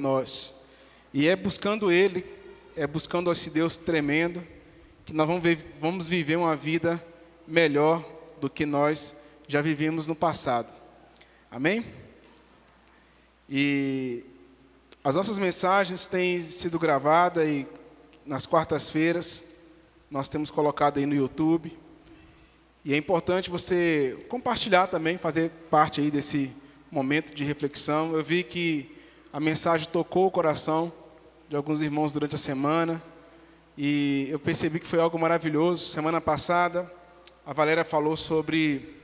nós. E é buscando Ele, é buscando esse Deus tremendo, que nós vamos viver uma vida melhor do que nós já vivemos no passado. Amém? E as nossas mensagens têm sido gravadas e nas quartas-feiras nós temos colocado aí no YouTube. E é importante você compartilhar também, fazer parte aí desse momento de reflexão. Eu vi que a mensagem tocou o coração de alguns irmãos durante a semana. E eu percebi que foi algo maravilhoso. Semana passada, a Valéria falou sobre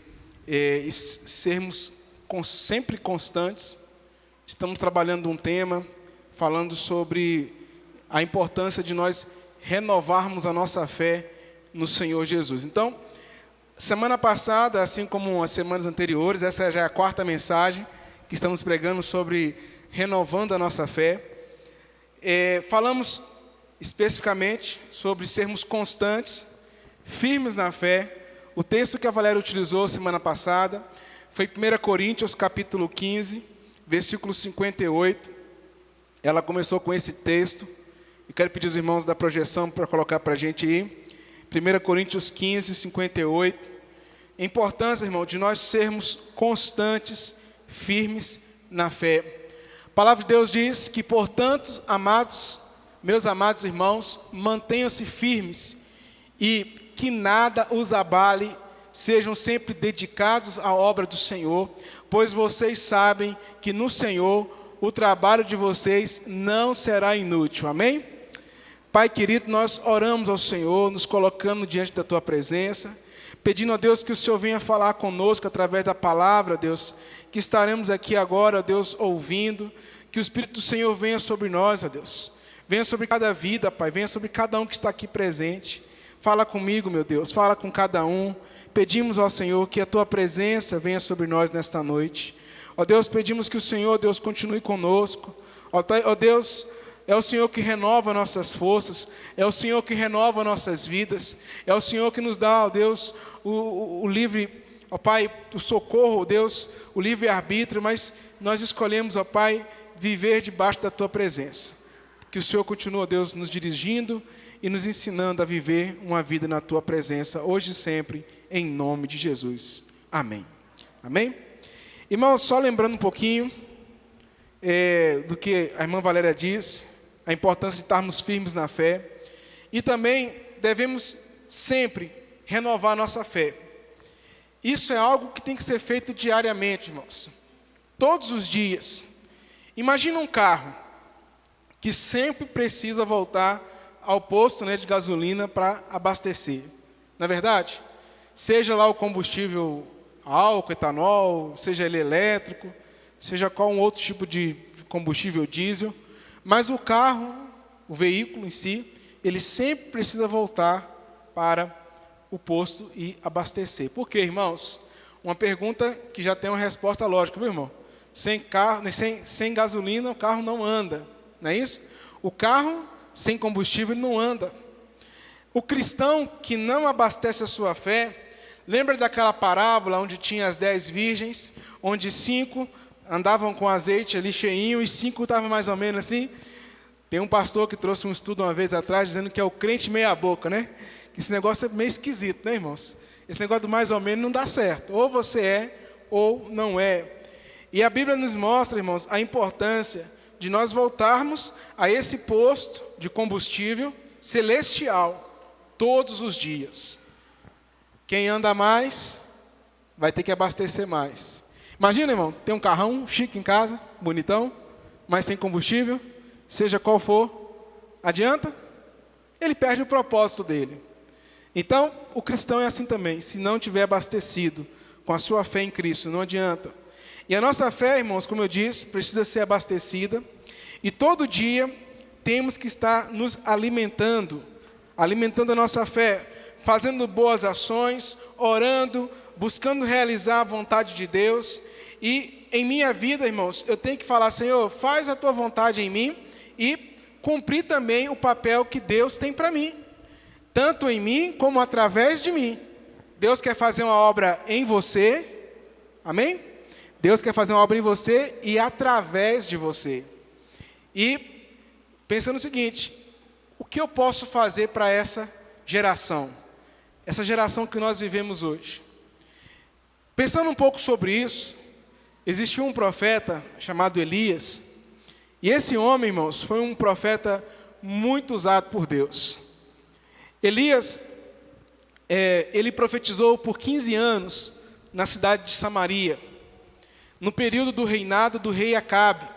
sermos sempre constantes. Estamos trabalhando um tema, falando sobre a importância de nós renovarmos a nossa fé no Senhor Jesus. Então, semana passada, assim como as semanas anteriores, essa já é a quarta mensagem que estamos pregando sobre renovando a nossa fé. Falamos especificamente sobre sermos constantes, firmes na fé. O texto que a Valéria utilizou semana passada foi 1 Coríntios, capítulo 15, versículo 58. Ela começou com esse texto. E quero pedir aos irmãos da projeção para colocar para a gente aí. 1 Coríntios 15, 58. A importância, irmão, de nós sermos constantes, firmes na fé. A palavra de Deus diz que, portanto, meus amados irmãos, mantenham-se firmes e que nada os abale, sejam sempre dedicados à obra do Senhor, pois vocês sabem que no Senhor o trabalho de vocês não será inútil. Amém? Pai querido, nós oramos ao Senhor, nos colocando diante da Tua presença, pedindo a Deus que o Senhor venha falar conosco através da palavra, Deus, que estaremos aqui agora, Deus, ouvindo, que o Espírito do Senhor venha sobre nós, ó Deus, venha sobre cada vida, Pai, venha sobre cada um que está aqui presente. Fala comigo, meu Deus, fala com cada um. Pedimos ao Senhor que a Tua presença venha sobre nós nesta noite. Ó Deus, pedimos que o Senhor, Deus, continue conosco. Ó Deus, é o Senhor que renova nossas forças, é o Senhor que renova nossas vidas, é o Senhor que nos dá, ó Deus, o livre, ó Pai, o socorro, ó Deus, o livre-arbítrio, mas nós escolhemos, ó Pai, viver debaixo da Tua presença. Que o Senhor continue, ó Deus, nos dirigindo e nos ensinando a viver uma vida na Tua presença, hoje e sempre, em nome de Jesus. Amém. Amém? Irmãos, só lembrando um pouquinho do que a irmã Valéria disse, a importância de estarmos firmes na fé. E também devemos sempre renovar a nossa fé. Isso é algo que tem que ser feito diariamente, irmãos. Todos os dias. Imagina um carro que sempre precisa voltar ao posto, de gasolina para abastecer. Não é verdade? Seja lá o combustível álcool, etanol, seja ele elétrico, seja qual um outro tipo de combustível diesel. Mas o carro, o veículo em si, ele sempre precisa voltar para o posto e abastecer. Por quê, irmãos? Uma pergunta que já tem uma resposta lógica, viu, irmão? Sem gasolina, o carro não anda, não é isso? O carro sem combustível ele não anda. O cristão que não abastece a sua fé, lembra daquela parábola onde tinha as 10 virgens, onde 5 andavam com azeite ali cheinho e 5 estavam mais ou menos assim? Tem um pastor que trouxe um estudo uma vez atrás, dizendo que é o crente meia boca, né? Que esse negócio é meio esquisito, né, irmãos? Esse negócio do mais ou menos não dá certo. Ou você é, ou não é. E a Bíblia nos mostra, irmãos, a importância de nós voltarmos a esse posto de combustível celestial todos os dias. Quem anda mais vai ter que abastecer mais. Imagina, irmão, tem um carrão chique em casa, bonitão, mas sem combustível, seja qual for, adianta? Ele perde o propósito dele. Então, o cristão é assim também. Se não tiver abastecido com a sua fé em Cristo, não adianta. E a nossa fé, irmãos, como eu disse, precisa ser abastecida. E todo dia temos que estar nos alimentando a nossa fé, fazendo boas ações, orando, buscando realizar a vontade de Deus. E em minha vida, irmãos, eu tenho que falar, Senhor, faz a Tua vontade em mim e cumprir também o papel que Deus tem para mim, tanto em mim como através de mim. Deus quer fazer uma obra em você, amém? Deus quer fazer uma obra em você e através de você. E pensando o seguinte: o que eu posso fazer para essa geração que nós vivemos hoje? Pensando um pouco sobre isso, existiu um profeta chamado Elias, e esse homem, irmãos, foi um profeta muito usado por Deus. Elias, ele profetizou por 15 anos na cidade de Samaria, no período do reinado do rei Acabe.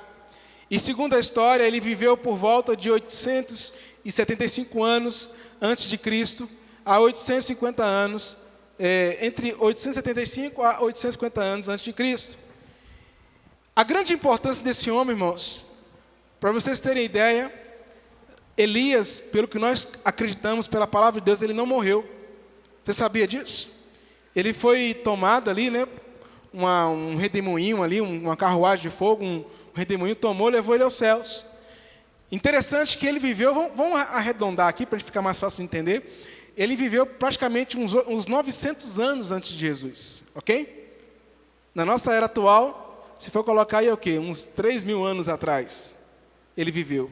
E segundo a história, ele viveu por volta de 875 anos antes de Cristo, a 850 anos, entre 875 a 850 anos antes de Cristo. A grande importância desse homem, irmãos, para vocês terem ideia, Elias, pelo que nós acreditamos, pela palavra de Deus, ele não morreu. Você sabia disso? Ele foi tomado ali, né? Um redemoinho ali, uma carruagem de fogo, um redemoinho tomou, levou ele aos céus. Interessante que ele viveu, vamos arredondar aqui para a gente ficar mais fácil de entender. Ele viveu praticamente uns 900 anos antes de Jesus, ok? Na nossa era atual, se for colocar aí, é o quê? Uns 3.000 anos atrás, ele viveu.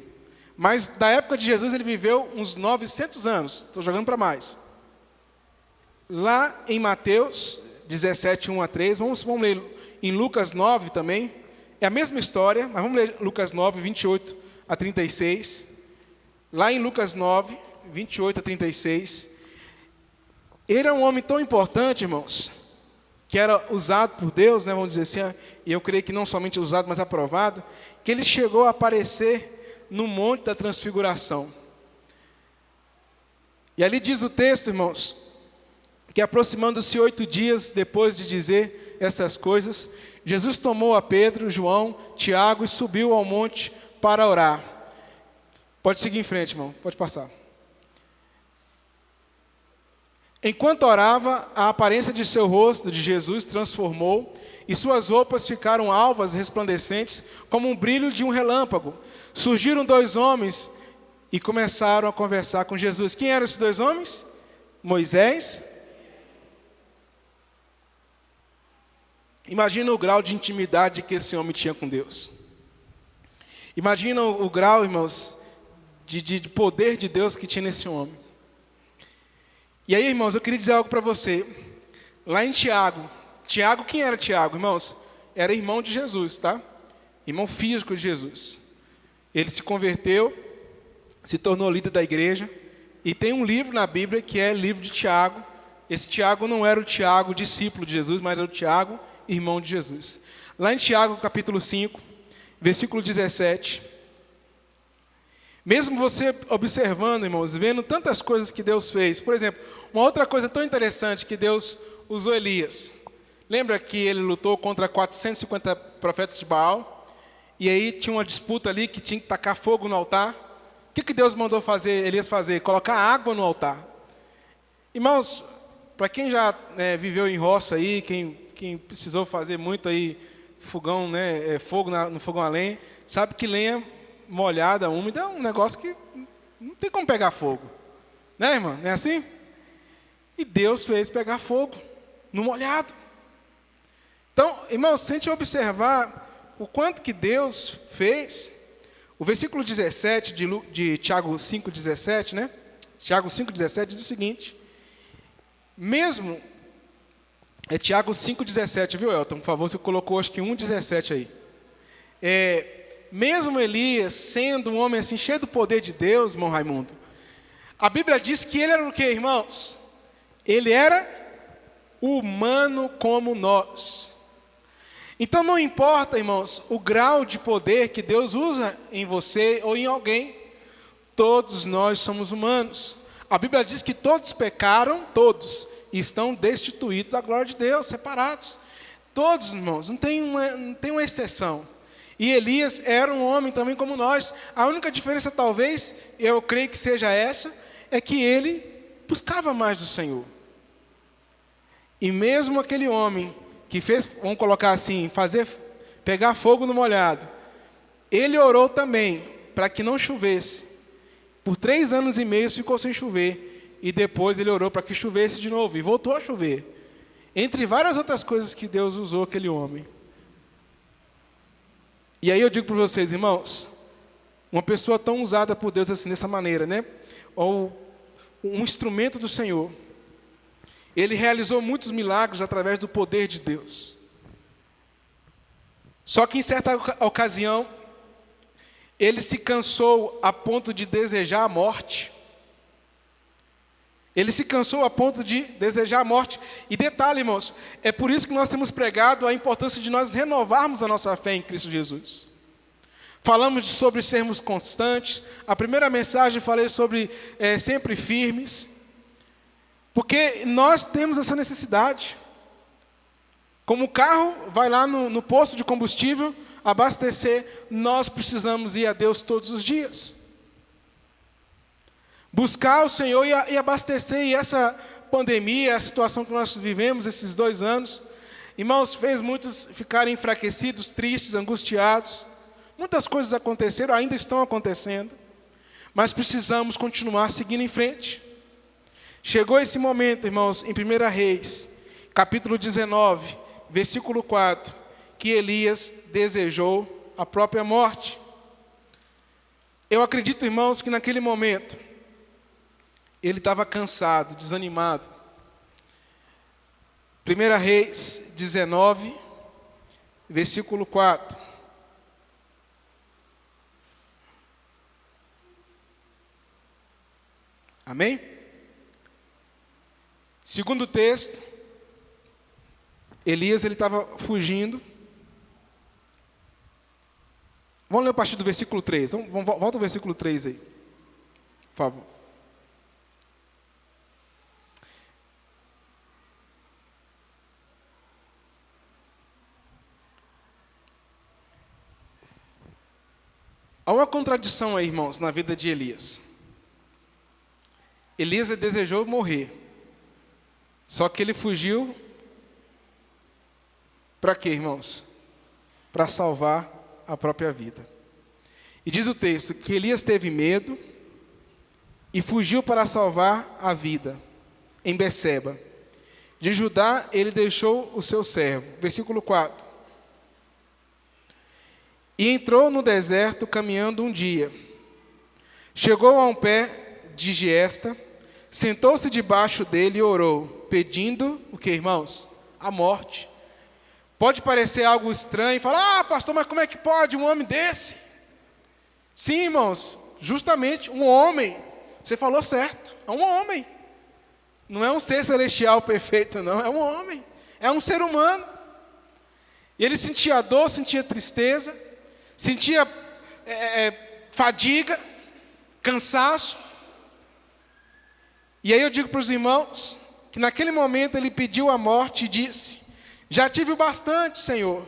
Mas da época de Jesus, ele viveu uns 900 anos, estou jogando para mais. Lá em Mateus 17, 1 a 3, vamos ler em Lucas 9 também, é a mesma história, mas vamos ler Lucas 9, 28 a 36. Lá em Lucas 9, 28 a 36, ele é um homem tão importante, irmãos, que era usado por Deus, né, vamos dizer assim, e eu creio que não somente usado, mas aprovado, que ele chegou a aparecer no Monte da Transfiguração. E ali diz o texto, irmãos, que aproximando-se 8 dias depois de dizer essas coisas, Jesus tomou a Pedro, João, Tiago e subiu ao monte para orar. Pode seguir em frente, irmão, pode passar. Enquanto orava, a aparência de seu rosto, de Jesus, transformou, e suas roupas ficaram alvas, resplandecentes, como um brilho de um relâmpago. Surgiram 2 homens e começaram a conversar com Jesus. Quem eram esses 2 homens? Moisés. Imagina o grau de intimidade que esse homem tinha com Deus. Imagina o grau, irmãos, de poder de Deus que tinha nesse homem. E aí, irmãos, eu queria dizer algo para você. Lá em Tiago, quem era Tiago, irmãos? Era irmão de Jesus, tá? Irmão físico de Jesus. Ele se converteu, se tornou líder da igreja, e tem um livro na Bíblia que é o livro de Tiago. Esse Tiago não era o Tiago, discípulo de Jesus, mas era o Tiago, irmão de Jesus. Lá em Tiago, capítulo 5, versículo 17. Mesmo você observando, irmãos, vendo tantas coisas que Deus fez. Por exemplo, uma outra coisa tão interessante que Deus usou Elias. Lembra que ele lutou contra 450 profetas de Baal? E aí tinha uma disputa ali que tinha que tacar fogo no altar. O que Deus mandou Elias fazer? Colocar água no altar. Irmãos, para quem já viveu em roça aí, quem precisou fazer muito aí fogão, né, fogo no fogão a lenha, sabe que lenha molhada, úmida, é um negócio que não tem como pegar fogo. Né, irmão? Não é assim? E Deus fez pegar fogo no molhado. Então, irmãos, se a gente observar o quanto que Deus fez, o versículo 17 de Tiago 5,17, né? Tiago 5,17 diz o seguinte, mesmo, Tiago 5,17, viu, Elton? Por favor, você colocou acho que 1,17 aí. Mesmo Elias, sendo um homem assim, cheio do poder de Deus, irmão Raimundo, a Bíblia diz que ele era o quê, irmãos? Ele era humano como nós. Então não importa, irmãos, o grau de poder que Deus usa em você ou em alguém, todos nós somos humanos. A Bíblia diz que todos pecaram, todos, e estão destituídos da glória de Deus, separados. Todos, irmãos, não tem uma exceção. E Elias era um homem também como nós. A única diferença, talvez, eu creio que seja essa, é que ele buscava mais do Senhor. E mesmo aquele homem que fez, vamos colocar assim, pegar fogo no molhado, ele orou também para que não chovesse. Por 3 anos e meio ficou sem chover. E depois ele orou para que chovesse de novo. E voltou a chover. Entre várias outras coisas que Deus usou aquele homem. E aí eu digo para vocês, irmãos, uma pessoa tão usada por Deus assim, dessa maneira, né? Ou um instrumento do Senhor. Ele realizou muitos milagres através do poder de Deus. Só que em certa ocasião, ele se cansou a ponto de desejar a morte. Ele se cansou a ponto de desejar a morte. E detalhe, irmãos, é por isso que nós temos pregado a importância de nós renovarmos a nossa fé em Cristo Jesus. Falamos sobre sermos constantes. A primeira mensagem falei sobre sempre firmes. Porque nós temos essa necessidade. Como o carro vai lá no posto de combustível abastecer, nós precisamos ir a Deus todos os dias. Buscar o Senhor e abastecer. E essa pandemia, a situação que nós vivemos esses 2 anos, irmãos, fez muitos ficarem enfraquecidos, tristes, angustiados. Muitas coisas aconteceram, ainda estão acontecendo, mas precisamos continuar seguindo em frente. Chegou esse momento, irmãos, em 1 Reis, capítulo 19, versículo 4, que Elias desejou a própria morte. Eu acredito, irmãos, que naquele momento, ele estava cansado, desanimado. 1 Reis 19, versículo 4. Amém? Segundo o texto, Elias estava fugindo. Vamos ler a partir do versículo 3. Volta ao versículo 3 aí, por favor. Há uma contradição aí, irmãos, na vida de Elias. Elias desejou morrer. Só que ele fugiu para quê, irmãos? Para salvar a própria vida. E diz o texto que Elias teve medo e fugiu para salvar a vida em Beceba. De Judá ele deixou o seu servo. Versículo 4. E entrou no deserto caminhando um dia. Chegou a um pé de giesta, sentou-se debaixo dele e orou, pedindo o que, irmãos? A morte. Pode parecer algo estranho, falar, pastor, mas como é que pode um homem desse? Sim, irmãos, justamente um homem. Você falou certo, é um homem. Não é um ser celestial perfeito, não, é um homem. É um ser humano. E ele sentia dor, sentia tristeza, sentia fadiga, cansaço. E aí eu digo para os irmãos que naquele momento ele pediu a morte e disse: já tive o bastante, Senhor,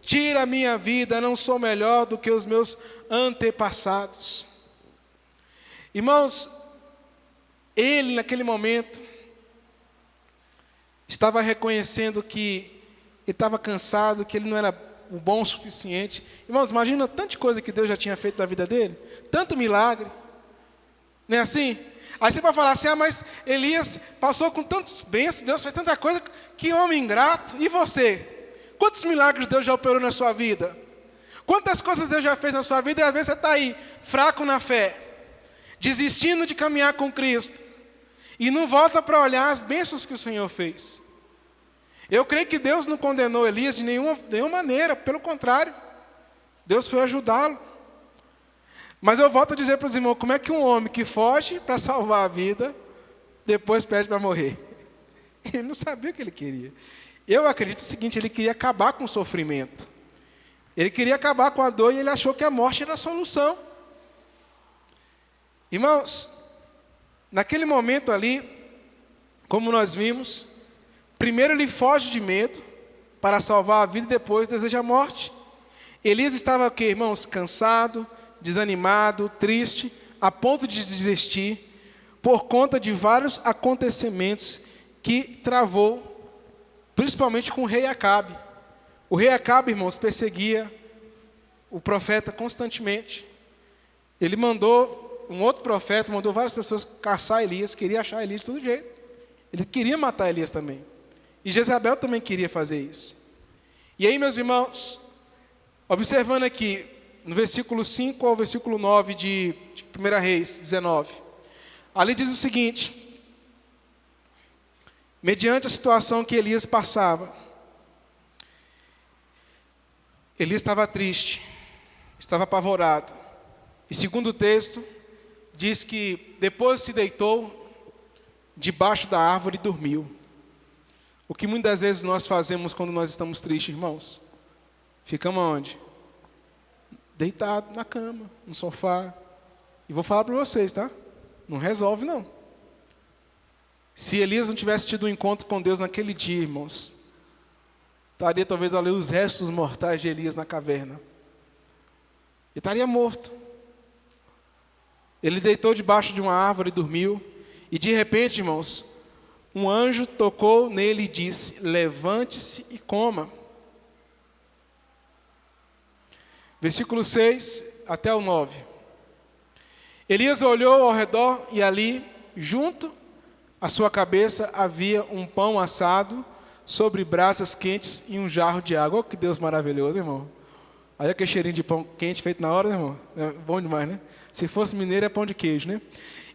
tira a minha vida, não sou melhor do que os meus antepassados. Irmãos, ele naquele momento estava reconhecendo que ele estava cansado, que ele não era o bom o suficiente. Irmãos, imagina tanta coisa que Deus já tinha feito na vida dele, tanto milagre, não é assim? Aí você vai falar assim, mas Elias passou com tantos bênçãos, Deus fez tanta coisa, que homem ingrato. E você? Quantos milagres Deus já operou na sua vida? Quantas coisas Deus já fez na sua vida e às vezes você está aí, fraco na fé, desistindo de caminhar com Cristo, e não volta para olhar as bênçãos que o Senhor fez. Eu creio que Deus não condenou Elias de nenhuma maneira, pelo contrário, Deus foi ajudá-lo. Mas eu volto a dizer para os irmãos, como é que um homem que foge para salvar a vida, depois pede para morrer? Ele não sabia o que ele queria. Eu acredito o seguinte, ele queria acabar com o sofrimento. Ele queria acabar com a dor e ele achou que a morte era a solução. Irmãos, naquele momento ali, como nós vimos, primeiro ele foge de medo para salvar a vida e depois deseja a morte. Elias estava o quê, irmãos? Cansado, desanimado, triste, a ponto de desistir, por conta de vários acontecimentos que travou, principalmente com o rei Acabe. O rei Acabe, irmãos, perseguia o profeta constantemente. Ele mandou um outro profeta, mandou várias pessoas caçar Elias, queria achar Elias de todo jeito. Ele queria matar Elias também. E Jezabel também queria fazer isso. E aí, meus irmãos, observando aqui, no versículo 5 ao versículo 9 de 1 Reis 19. Ali diz o seguinte: mediante a situação que Elias passava, Elias estava triste, estava apavorado. E segundo o texto, diz que depois se deitou debaixo da árvore e dormiu. O que muitas vezes nós fazemos quando nós estamos tristes, irmãos? Ficamos onde? Deitado na cama, no sofá. E vou falar para vocês, tá? Não resolve, não. Se Elias não tivesse tido um encontro com Deus naquele dia, irmãos, estaria talvez ali os restos mortais de Elias na caverna. Ele estaria morto. Ele deitou debaixo de uma árvore e dormiu. E de repente, irmãos, um anjo tocou nele e disse: levante-se e coma. Versículo 6 até o 9. Elias olhou ao redor e ali, junto à sua cabeça, havia um pão assado sobre brasas quentes e um jarro de água. Oh, que Deus maravilhoso, irmão. Aí aquele cheirinho de pão quente feito na hora, né, irmão? É bom demais, né? Se fosse mineiro é pão de queijo, né?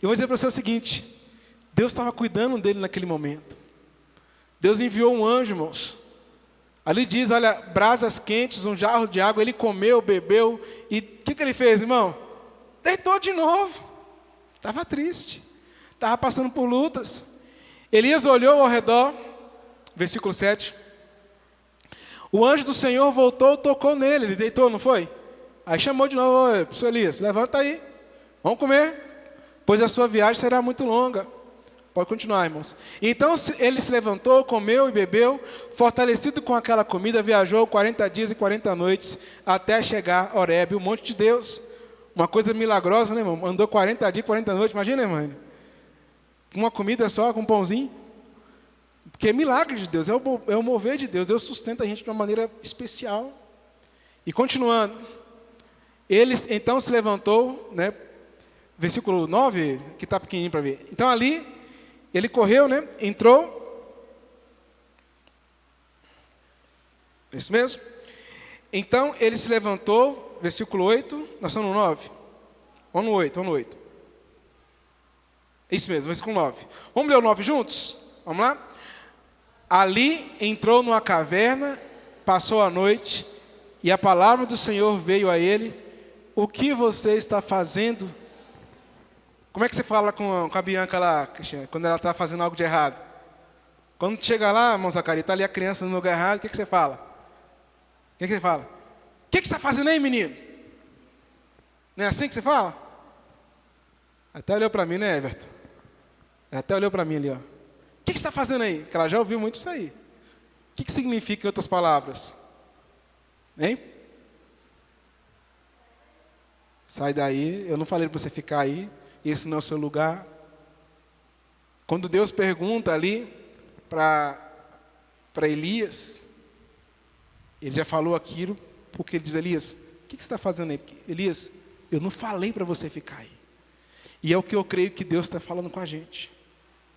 E vou dizer para você o seguinte: Deus estava cuidando dele naquele momento. Deus enviou um anjo, irmãos. Ali diz, olha, brasas quentes, um jarro de água. Ele comeu, bebeu. E o que ele fez, irmão? Deitou de novo. Estava triste. Estava passando por lutas. Elias olhou ao redor. Versículo 7. O anjo do Senhor voltou, tocou nele. Ele deitou, não foi? Aí chamou de novo: oi, professor Elias, levanta aí. Vamos comer, pois a sua viagem será muito longa. Pode continuar, irmãos. Então ele se levantou, comeu e bebeu. Fortalecido com aquela comida, viajou 40 dias e 40 noites até chegar a Horebe, o monte de Deus. Uma coisa milagrosa, né, irmão? Andou 40 dias e 40 noites. Imagina, irmão. Uma comida só, com um pãozinho. Porque é milagre de Deus, é o mover de Deus. Deus sustenta a gente de uma maneira especial. E continuando. Ele então se levantou, né? Versículo 9, que está pequenininho para ver. Então ali, ele correu, né? Entrou. É isso mesmo? Então ele se levantou, versículo 8, nós estamos no 9. Vamos no 8, vamos no 8. Isso mesmo, versículo 9. Vamos ler o 9 juntos? Vamos lá? Ali entrou numa caverna, passou a noite, e a palavra do Senhor veio a ele: o que você está fazendo? Como é que você fala com a Bianca lá, Cristiano, quando ela está fazendo algo de errado? Quando chega lá, irmão Zacarias, está ali a criança no lugar errado, o que você fala? O que você fala? O que você está fazendo aí, menino? Não é assim que você fala? Até olhou para mim, né, Everton? Até olhou para mim ali, ó. O que você está fazendo aí? Porque ela já ouviu muito isso aí. O que significa em outras palavras? Hein? Sai daí, eu não falei para você ficar aí, esse não é o seu lugar. Quando Deus pergunta ali para Elias, ele já falou aquilo, porque ele diz: Elias, o que você está fazendo aí? Porque, Elias, eu não falei para você ficar aí. E é o que eu creio que Deus está falando com a gente.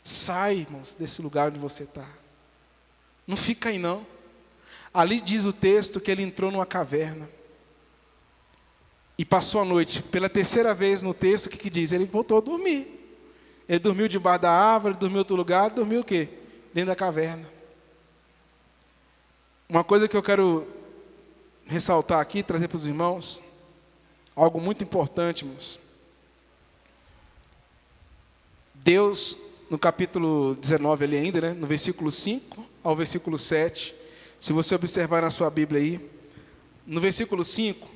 Sai, irmãos, desse lugar onde você está. Não fica aí, não. Ali diz o texto que ele entrou numa caverna e passou a noite. Pela terceira vez no texto, o que diz? Ele voltou a dormir. Ele dormiu debaixo da árvore, dormiu em outro lugar, dormiu o quê? Dentro da caverna. Uma coisa que eu quero ressaltar aqui, trazer para os irmãos, algo muito importante, irmãos. Deus, no capítulo 19 ali ainda, né, no versículo 5 ao versículo 7, se você observar na sua Bíblia aí, no versículo 5,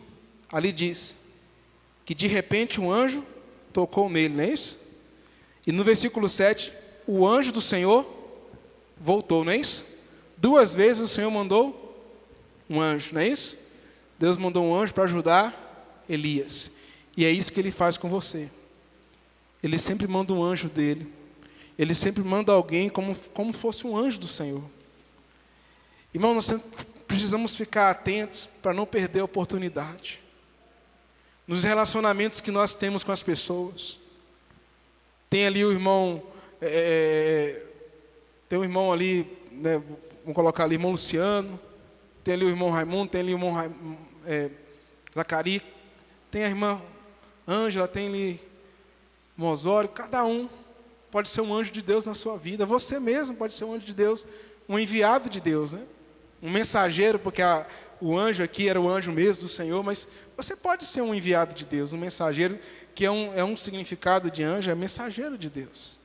ali diz que de repente um anjo tocou nele, não é isso? E no versículo 7, o anjo do Senhor voltou, não é isso? 2 vezes o Senhor mandou um anjo, não é isso? Deus mandou um anjo para ajudar Elias. E é isso que Ele faz com você. Ele sempre manda um anjo dele. Ele sempre manda alguém como fosse um anjo do Senhor. Irmão, nós precisamos ficar atentos para não perder a oportunidade. Nos relacionamentos que nós temos com as pessoas. Tem ali o irmão, tem um irmão ali, né, vamos colocar ali, irmão Luciano. Tem ali o irmão Raimundo, tem ali o irmão Zacarias, tem a irmã Ângela, tem ali o Osório, cada um pode ser um anjo de Deus na sua vida. Você mesmo pode ser um anjo de Deus, um enviado de Deus, né? Um mensageiro, porque o anjo aqui era o anjo mesmo do Senhor, mas você pode ser um enviado de Deus, um mensageiro, que é um significado de anjo, é mensageiro de Deus.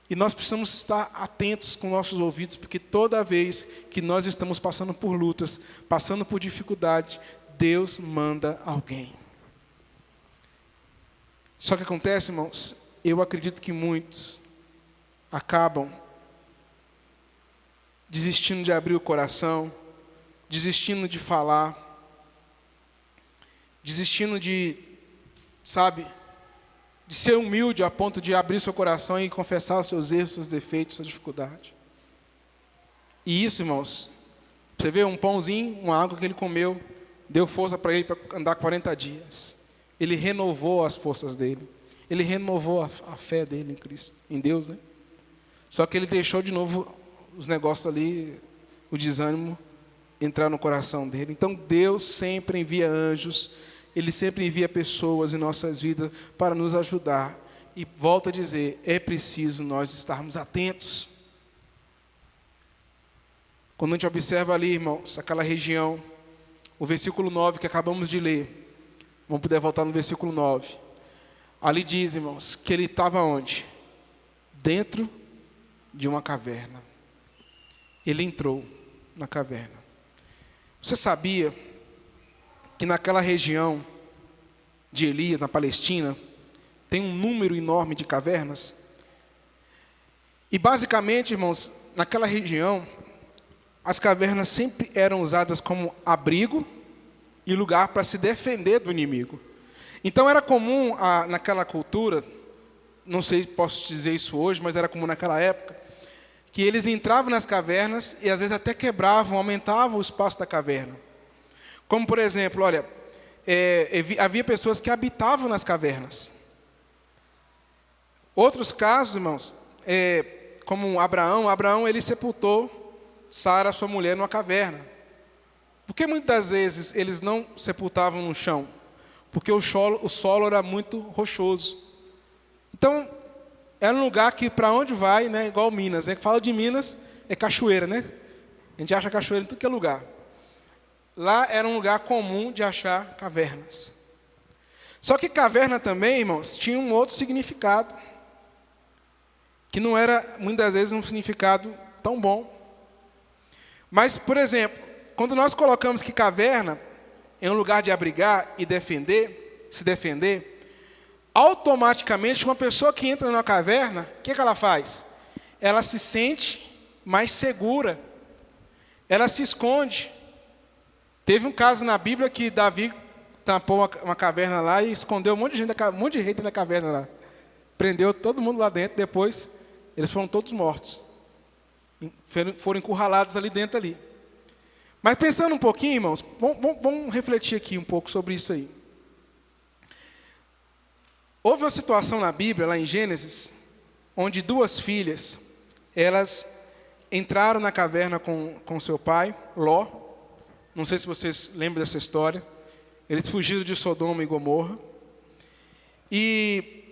E nós precisamos estar atentos com nossos ouvidos, porque toda vez que nós estamos passando por lutas, passando por dificuldade, Deus manda alguém. Só que acontece, irmãos, eu acredito que muitos acabam desistindo de abrir o coração, desistindo de falar, desistindo de ser humilde a ponto de abrir seu coração e confessar os seus erros, seus defeitos, suas dificuldades. E isso, irmãos, você vê um pãozinho, uma água que ele comeu, deu força para ele para andar 40 dias. Ele renovou as forças dele. Ele renovou a fé dele em Cristo, em Deus, né? Só que ele deixou de novo os negócios ali, o desânimo, entrar no coração dele. Então Deus sempre envia anjos, Ele sempre envia pessoas em nossas vidas para nos ajudar. E volto a dizer, é preciso nós estarmos atentos. Quando a gente observa ali, irmãos, aquela região, o versículo 9 que acabamos de ler, vamos poder voltar no versículo 9. Ali diz, irmãos, que ele estava onde? Dentro de uma caverna. Ele entrou na caverna. Você sabia que naquela região de Elias, na Palestina, tem um número enorme de cavernas? E basicamente, irmãos, naquela região, as cavernas sempre eram usadas como abrigo e lugar para se defender do inimigo. Então era comum naquela cultura, não sei se posso dizer isso hoje, mas era comum naquela época, que eles entravam nas cavernas e às vezes até quebravam, aumentavam o espaço da caverna. Como por exemplo, olha, havia pessoas que habitavam nas cavernas. Outros casos, irmãos, como Abraão ele sepultou Sara, sua mulher, numa caverna. Por que muitas vezes eles não sepultavam no chão? Porque o solo era muito rochoso. Então, era um lugar que para onde vai, né, igual Minas, né? Fala de Minas, é cachoeira, né? A gente acha cachoeira em tudo que é lugar. Lá era um lugar comum de achar cavernas. Só que caverna também, irmãos, tinha um outro significado, que não era, muitas vezes, um significado tão bom. Mas, por exemplo, quando nós colocamos que caverna é um lugar de abrigar e se defender, automaticamente uma pessoa que entra numa caverna, o que ela faz? Ela se sente mais segura, ela se esconde. Teve um caso na Bíblia que Davi tampou uma caverna lá e escondeu um monte de gente dentro da caverna lá. Prendeu todo mundo lá dentro, depois eles foram todos mortos. Foram encurralados ali dentro ali. Mas pensando um pouquinho, irmãos, vamos refletir aqui um pouco sobre isso aí. Houve uma situação na Bíblia, lá em Gênesis, onde duas filhas, elas entraram na caverna com seu pai, Ló. Não sei se vocês lembram dessa história. Eles fugiram de Sodoma e Gomorra. E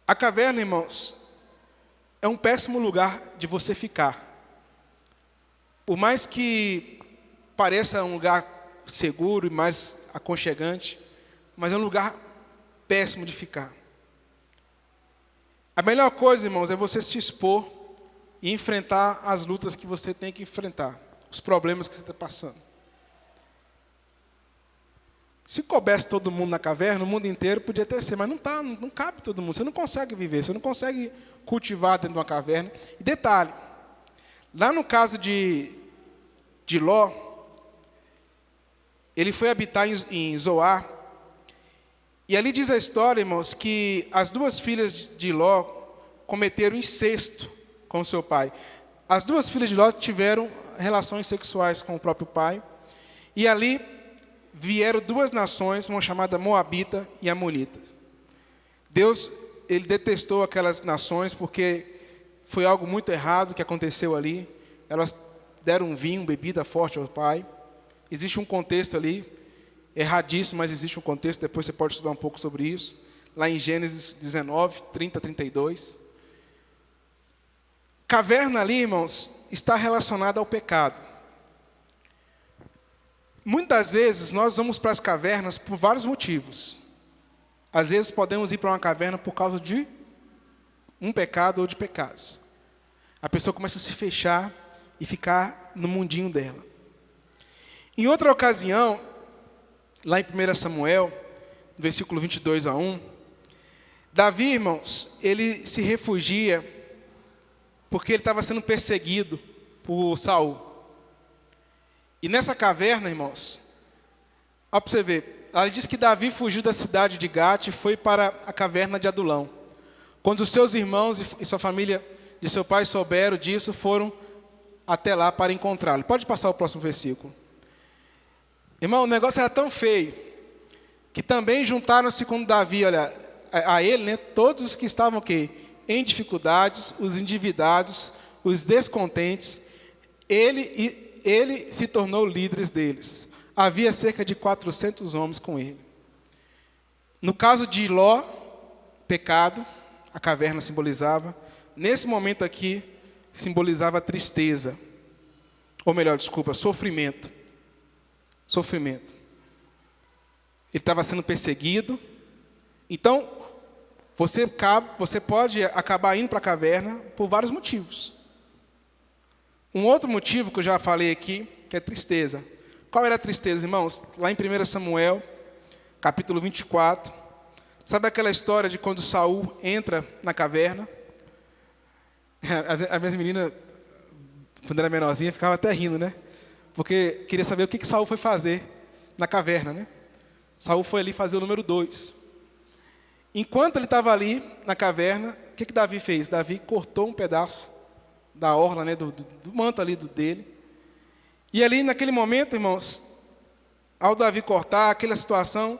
a caverna, irmãos, é um péssimo lugar de você ficar. Por mais que pareça um lugar seguro e mais aconchegante, mas é um lugar péssimo de ficar. A melhor coisa, irmãos, é você se expor e enfrentar as lutas que você tem que enfrentar, os problemas que você está passando. Se coubesse todo mundo na caverna, o mundo inteiro podia até ser, mas não cabe todo mundo. Você não consegue viver, você não consegue cultivar dentro de uma caverna. E detalhe, lá no caso de Ló, ele foi habitar em Zoar, e ali diz a história, irmãos, que as duas filhas de Ló cometeram incesto com seu pai. As duas filhas de Ló tiveram relações sexuais com o próprio pai, e ali vieram duas nações, uma chamada Moabita e Amonita. Deus, ele detestou aquelas nações porque foi algo muito errado que aconteceu ali. Elas deram vinho, bebida forte ao pai. Existe um contexto ali. erradíssimo, mas existe um contexto, depois você pode estudar um pouco sobre isso. Lá em Gênesis 19, 30, 32. Caverna ali, irmãos, está relacionada ao pecado. Muitas vezes nós vamos para as cavernas por vários motivos. Às vezes podemos ir para uma caverna por causa de um pecado ou de pecados. A pessoa começa a se fechar e ficar no mundinho dela. Em outra ocasião, lá em 1 Samuel, versículo 22 a 1, Davi, irmãos, ele se refugia porque ele estava sendo perseguido por Saul. E nessa caverna, irmãos, olha para você ver, ela diz que Davi fugiu da cidade de Gate e foi para a caverna de Adulão. Quando os seus irmãos e sua família de seu pai souberam disso, foram até lá para encontrá-lo. Pode passar o próximo versículo. Irmão, o negócio era tão feio, que também juntaram-se com Davi, olha, a ele, né, todos os que estavam o quê? Em dificuldades, os endividados, os descontentes, ele se tornou líder deles. Havia cerca de 400 homens com ele. No caso de Ló, pecado, a caverna simbolizava. Nesse momento aqui, simbolizava tristeza. Ou melhor, desculpa, sofrimento. Sofrimento. Ele estava sendo perseguido. Então, você pode acabar indo para a caverna por vários motivos. Um outro motivo que eu já falei aqui, que é tristeza. Qual era a tristeza, irmãos? Lá em 1 Samuel, capítulo 24. Sabe aquela história de quando Saul entra na caverna? A minha menina, quando era menorzinha, ficava até rindo, né? Porque queria saber o que Saul foi fazer na caverna, né? Saul foi ali fazer o número 2. Enquanto ele estava ali na caverna, o que Davi fez? Davi cortou um pedaço da orla, né, do manto ali dele. E ali, naquele momento, irmãos, ao Davi cortar aquela situação,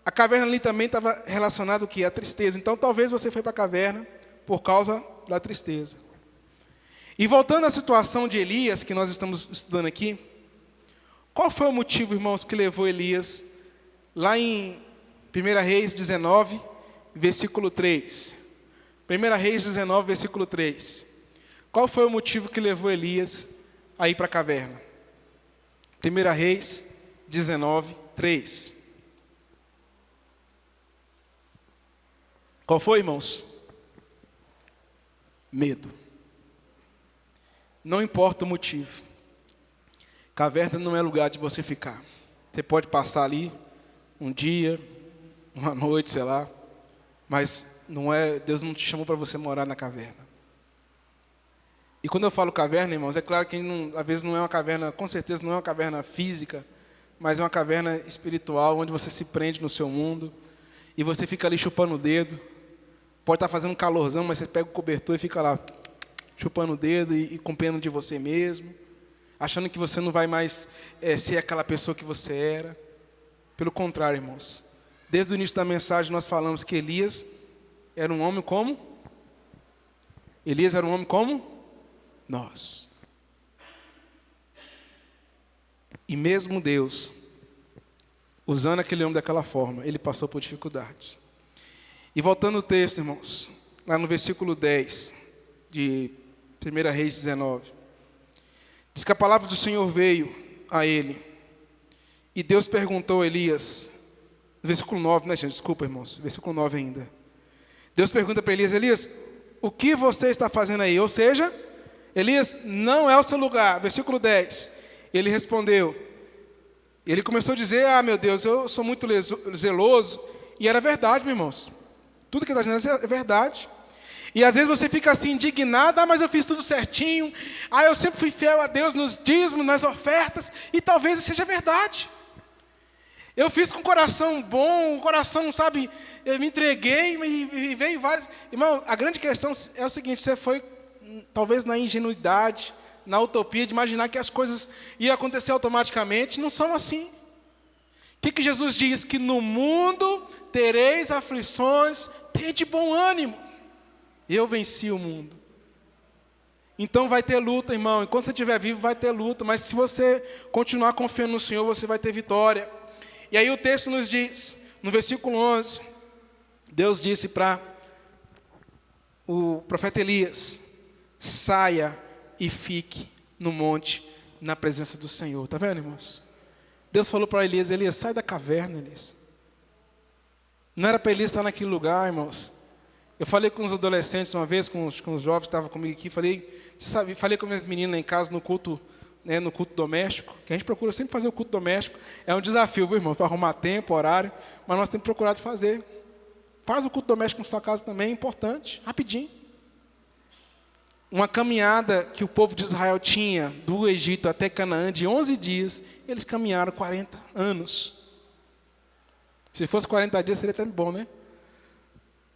a caverna ali também estava relacionada ao quê? A tristeza. Então, talvez você foi para a caverna por causa da tristeza. E voltando à situação de Elias, que nós estamos estudando aqui, qual foi o motivo, irmãos, que levou Elias, lá em 1 Reis 19, versículo 3. 1 Reis 19, versículo 3. Qual foi o motivo que levou Elias a ir para a caverna? 1 Reis 19, 3. Qual foi, irmãos? Medo. Não importa o motivo. Caverna não é lugar de você ficar. Você pode passar ali um dia, uma noite, sei lá, mas Deus não te chamou para você morar na caverna. E quando eu falo caverna, irmãos, é claro que às vezes não é uma caverna, com certeza não é uma caverna física, mas é uma caverna espiritual, onde você se prende no seu mundo, e você fica ali chupando o dedo. Pode estar fazendo calorzão, mas você pega o cobertor e fica lá, chupando o dedo e com pena de você mesmo, achando que você não vai mais ser aquela pessoa que você era. Pelo contrário, irmãos, desde o início da mensagem nós falamos que Elias era um homem como? Elias era um homem como? Nós. E mesmo Deus, usando aquele homem daquela forma, ele passou por dificuldades. E voltando ao texto, irmãos, lá no versículo 10 de 1 Reis 19, diz que a palavra do Senhor veio a ele, e Deus perguntou a Elias, no versículo 9, né, gente? Desculpa, irmãos, versículo 9 ainda. Deus pergunta para Elias: Elias, o que você está fazendo aí? Ou seja, Elias, não é o seu lugar. Versículo 10, ele respondeu, ele começou a dizer: ah, meu Deus, eu sou muito zeloso. E era verdade, meus irmãos. Tudo que ele está dizendo é verdade. E às vezes você fica assim indignado: ah, mas eu fiz tudo certinho, ah, eu sempre fui fiel a Deus nos dízimos, nas ofertas, e talvez seja verdade. Eu fiz com coração bom, coração, sabe, eu me entreguei e veio vários. Irmão, a grande questão é o seguinte: você foi talvez na ingenuidade, na utopia de imaginar que as coisas iam acontecer automaticamente. Não são assim. O que Jesus diz? Que no mundo tereis aflições, tende bom ânimo. Eu venci o mundo. Então vai ter luta, irmão. Enquanto você estiver vivo, vai ter luta. Mas se você continuar confiando no Senhor, você vai ter vitória. E aí o texto nos diz, no versículo 11, Deus disse para o profeta Elias: saia e fique no monte, na presença do Senhor. Está vendo, irmãos? Deus falou para Elias: Elias, sai da caverna, Elias. Não era para Elias estar naquele lugar, irmãos. Eu falei com os adolescentes uma vez, com os jovens que estavam comigo aqui, falei com minhas meninas em casa no culto, né, no culto doméstico, que a gente procura sempre fazer o culto doméstico. É um desafio, viu, irmão, para arrumar tempo, horário, mas nós temos procurado fazer. Faz o culto doméstico na sua casa também, é importante, rapidinho. Uma caminhada que o povo de Israel tinha do Egito até Canaã de 11 dias, eles caminharam 40 anos. Se fosse 40 dias seria até bom, né?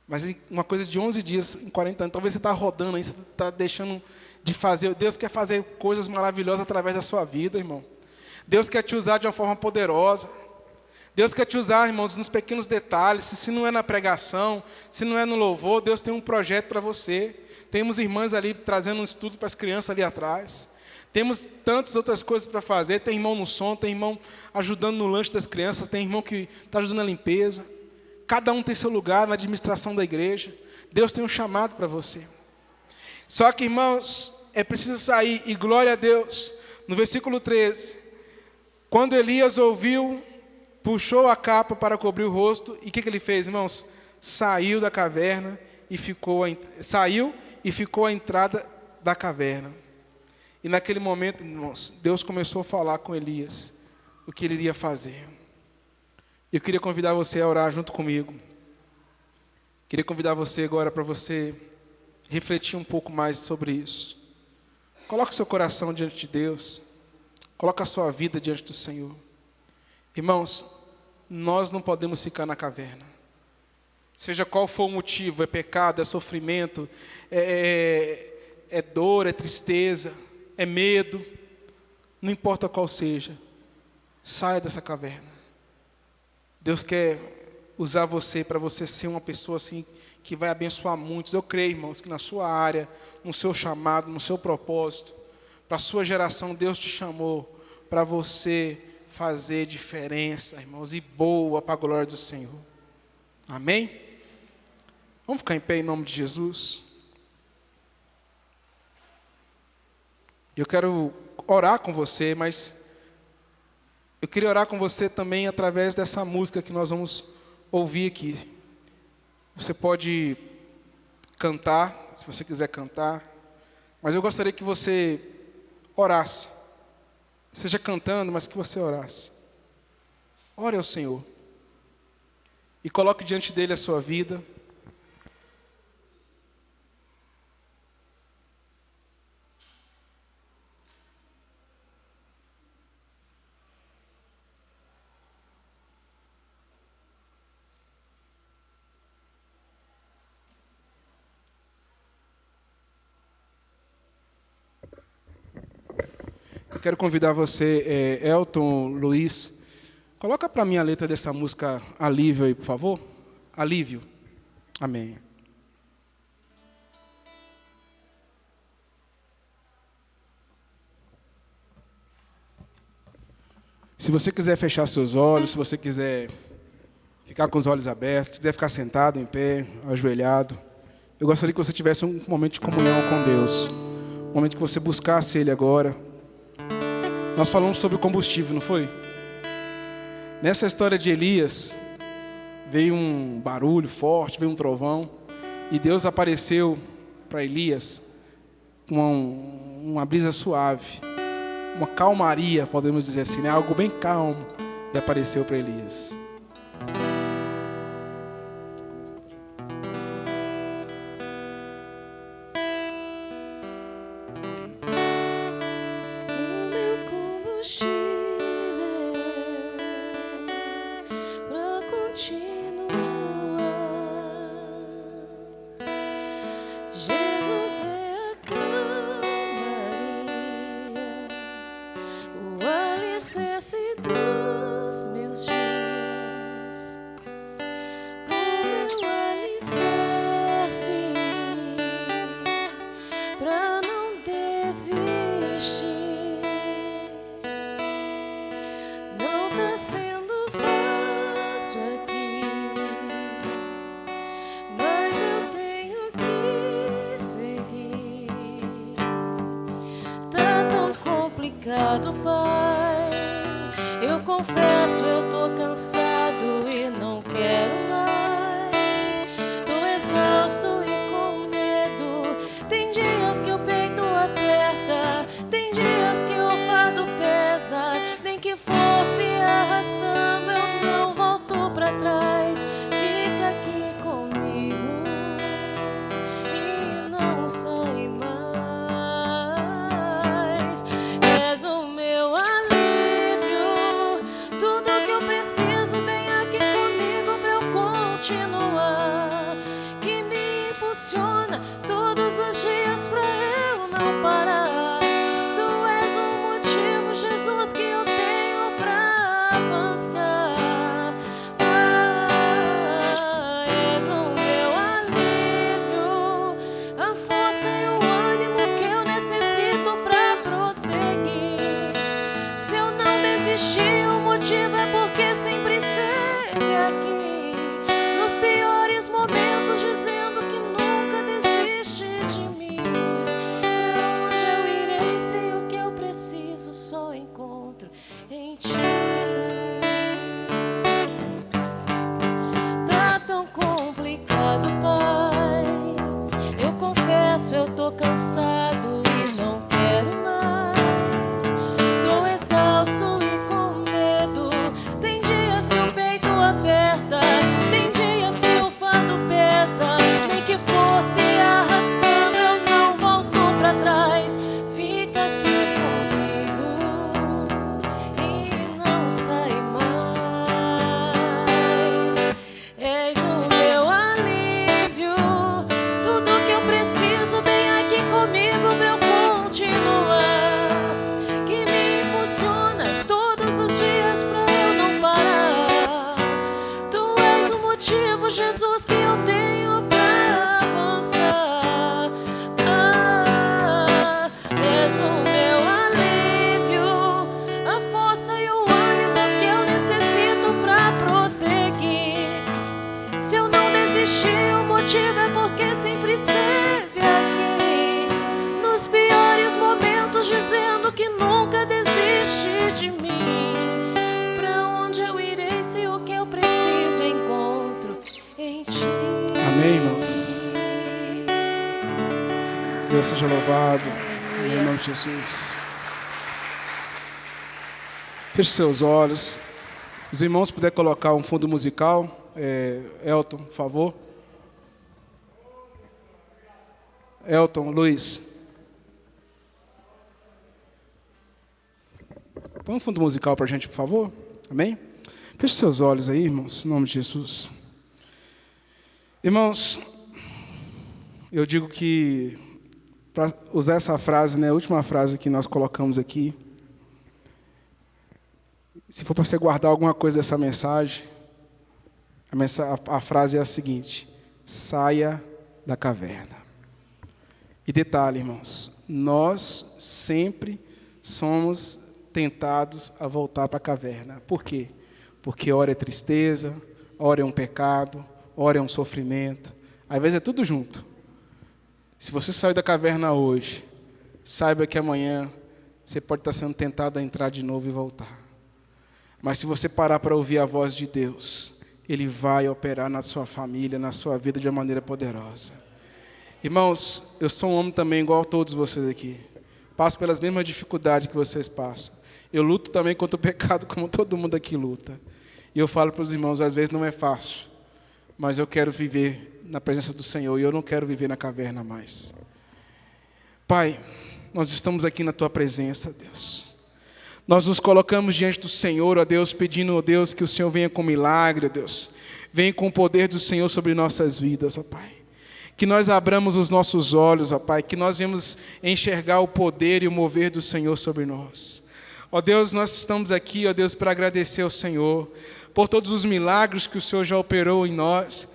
Mas uma coisa de 11 dias em 40 anos, talvez você está rodando aí, você está deixando de fazer. Deus quer fazer coisas maravilhosas através da sua vida, irmão. Deus quer te usar de uma forma poderosa. Deus quer te usar, irmãos, nos pequenos detalhes. Se não é na pregação, se não é no louvor, Deus tem um projeto para você. Temos irmãs ali trazendo um estudo para as crianças ali atrás. Temos tantas outras coisas para fazer. Tem irmão no som, tem irmão ajudando no lanche das crianças, tem irmão que está ajudando na limpeza. Cada um tem seu lugar na administração da igreja. Deus tem um chamado para você. Só que, irmãos, é preciso sair, e glória a Deus. No versículo 13, quando Elias ouviu, puxou a capa para cobrir o rosto, e o que ele fez, irmãos? Saiu da caverna e ficou à entrada da caverna. E naquele momento, irmãos, Deus começou a falar com Elias o que ele iria fazer. Eu queria convidar você a orar junto comigo. Queria convidar você agora para você refletir um pouco mais sobre isso. Coloque o seu coração diante de Deus. Coloque a sua vida diante do Senhor. Irmãos, nós não podemos ficar na caverna. Seja qual for o motivo, é pecado, é sofrimento, é dor, é tristeza, é medo. Não importa qual seja, saia dessa caverna. Deus quer usar você para você ser uma pessoa assim que vai abençoar muitos. Eu creio, irmãos, que na sua área, no seu chamado, no seu propósito, para a sua geração, Deus te chamou para você fazer diferença, irmãos, e boa para a glória do Senhor. Amém? Vamos ficar em pé em nome de Jesus. Eu quero orar com você, mas eu queria orar com você também através dessa música que nós vamos ouvir aqui. Você pode cantar, se você quiser cantar, mas eu gostaria que você orasse. Seja cantando, mas que você orasse. Ore ao Senhor. E coloque diante dele a sua vida. Eu quero convidar você, Elton, Luiz, coloca para mim a letra dessa música Alívio aí, por favor. Alívio. Amém. Se você quiser fechar seus olhos, se você quiser ficar com os olhos abertos, se quiser ficar sentado, em pé, ajoelhado, eu gostaria que você tivesse um momento de comunhão com Deus, um momento que você buscasse Ele agora. Nós falamos sobre o combustível, não foi? Nessa história de Elias, veio um barulho forte, veio um trovão, e Deus apareceu para Elias com uma brisa suave, uma calmaria, podemos dizer assim, né? Algo bem calmo, e apareceu para Elias. Dos meus dias. complicado, Pai. Eu confesso, eu tô cansado e não quero mais. Tô exausto e com medo. Tem dias que o peito aperta, tem dias que o fardo pesa. Nem que fosse arrastando, eu não volto pra trás. Fica aqui comigo e não sai mais. És o meu alívio, tudo que eu preciso bem aqui comigo pra eu continuar. Que me impulsiona todos os dias pra eu não parar. Tu és o motivo, Jesus, que eu tenho pra avançar. És o meu alívio, a força e o ânimo que eu necessito pra prosseguir. Se eu não desistir, o motivo é porque sempre esteve aqui. Nos piores momentos, dizendo que nunca desiste de mim. Pra onde eu irei, sei o que eu preciso, só encontro em ti. Tá tão complicado, Pai. Eu confesso, eu tô cansado e não quero mais. Tô exausto e com medo. Tem dias que o peito aperta, tem dias que o fardo pesa. Nem que fosse arrastando, eu não volto pra trás. Fica aqui comigo e não sai mais. És o meu alívio, tudo que eu preciso bem aqui comigo pra eu continuar. Que me impulsiona todos os dias pra eu não parar. Tu és o motivo, Jesus, que eu tenho pra avançar. És o meu alívio, a força e o ânimo que eu necessito pra prosseguir. Se eu não desistir, o motivo é porque sempre esteve aqui. Nos piores momentos, dizendo que nunca desiste de mim. Pra onde eu irei, se o que eu preciso encontro em ti. Amém, irmãos? Deus seja louvado, em nome de Jesus. Feche seus olhos. Os irmãos puderem colocar um fundo musical. Elton, por favor. Elton, Luiz. Põe um fundo musical para a gente, por favor. Amém? Feche seus olhos aí, irmãos, em nome de Jesus. Irmãos, eu digo que, para usar essa frase, né, a última frase que nós colocamos aqui, se for para você guardar alguma coisa dessa mensagem, a frase é a seguinte: saia da caverna. E detalhe, irmãos, nós sempre somos tentados a voltar para a caverna. Por quê? Porque ora é tristeza, ora é um pecado, ora é um sofrimento. Às vezes é tudo junto. Se você saiu da caverna hoje, saiba que amanhã você pode estar sendo tentado a entrar de novo e voltar. Mas se você parar para ouvir a voz de Deus, Ele vai operar na sua família, na sua vida de uma maneira poderosa. Irmãos, eu sou um homem também igual a todos vocês aqui. Passo pelas mesmas dificuldades que vocês passam. Eu luto também contra o pecado, como todo mundo aqui luta. E eu falo para os irmãos, às vezes não é fácil, mas eu quero viver na presença do Senhor e eu não quero viver na caverna mais. Pai, nós estamos aqui na Tua presença, Deus. Nós nos colocamos diante do Senhor, ó Deus, pedindo, ó Deus, que o Senhor venha com milagre, ó Deus. Venha com o poder do Senhor sobre nossas vidas, ó Pai. Que nós abramos os nossos olhos, ó Pai, que nós venhamos enxergar o poder e o mover do Senhor sobre nós. Ó Deus, nós estamos aqui, ó Deus, para agradecer ao Senhor, por todos os milagres que o Senhor já operou em nós,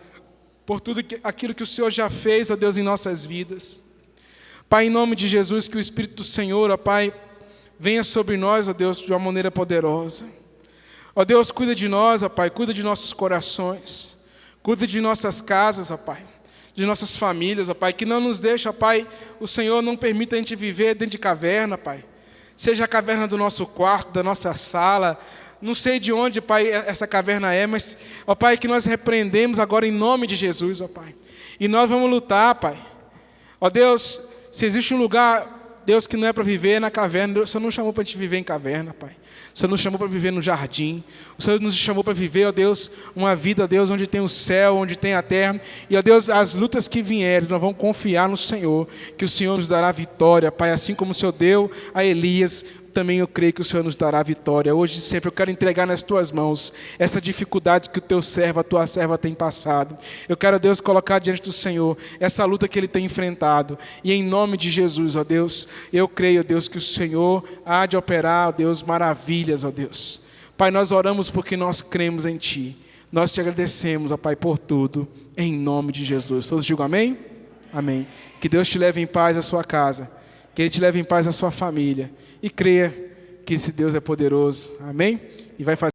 por tudo aquilo que o Senhor já fez, ó Deus, em nossas vidas. Pai, em nome de Jesus, que o Espírito do Senhor, ó Pai, venha sobre nós, ó Deus, de uma maneira poderosa. Ó Deus, cuida de nós, ó Pai, cuida de nossos corações, cuida de nossas casas, ó Pai, de nossas famílias, ó Pai, que não nos deixa, ó Pai, o Senhor não permita a gente viver dentro de caverna, Pai. Seja a caverna do nosso quarto, da nossa sala, não sei de onde, Pai, essa caverna é, mas, ó Pai, que nós repreendemos agora em nome de Jesus, ó Pai. E nós vamos lutar, Pai. Ó Deus, se existe um lugar, Deus, que não é para viver, é na caverna. O Senhor não chamou para a gente viver em caverna, Pai. O Senhor nos chamou para viver no jardim. O Senhor nos chamou para viver, ó Deus, uma vida, ó Deus, onde tem o céu, onde tem a terra. E, ó Deus, as lutas que vierem, nós vamos confiar no Senhor, que o Senhor nos dará vitória, Pai. Assim como o Senhor deu a Elias, também eu creio que o Senhor nos dará vitória. Hoje e sempre eu quero entregar nas Tuas mãos essa dificuldade que o Teu servo, a Tua serva tem passado. Eu quero, Deus, colocar diante do Senhor essa luta que ele tem enfrentado. E em nome de Jesus, ó Deus, eu creio, Deus, que o Senhor há de operar, ó Deus, maravilhas, ó Deus. Pai, nós oramos porque nós cremos em Ti. Nós Te agradecemos, ó Pai, por tudo, em nome de Jesus. Todos digam amém? Amém. Que Deus te leve em paz à sua casa. Que Ele te leve em paz à sua família. E creia que esse Deus é poderoso. Amém? E vai fazer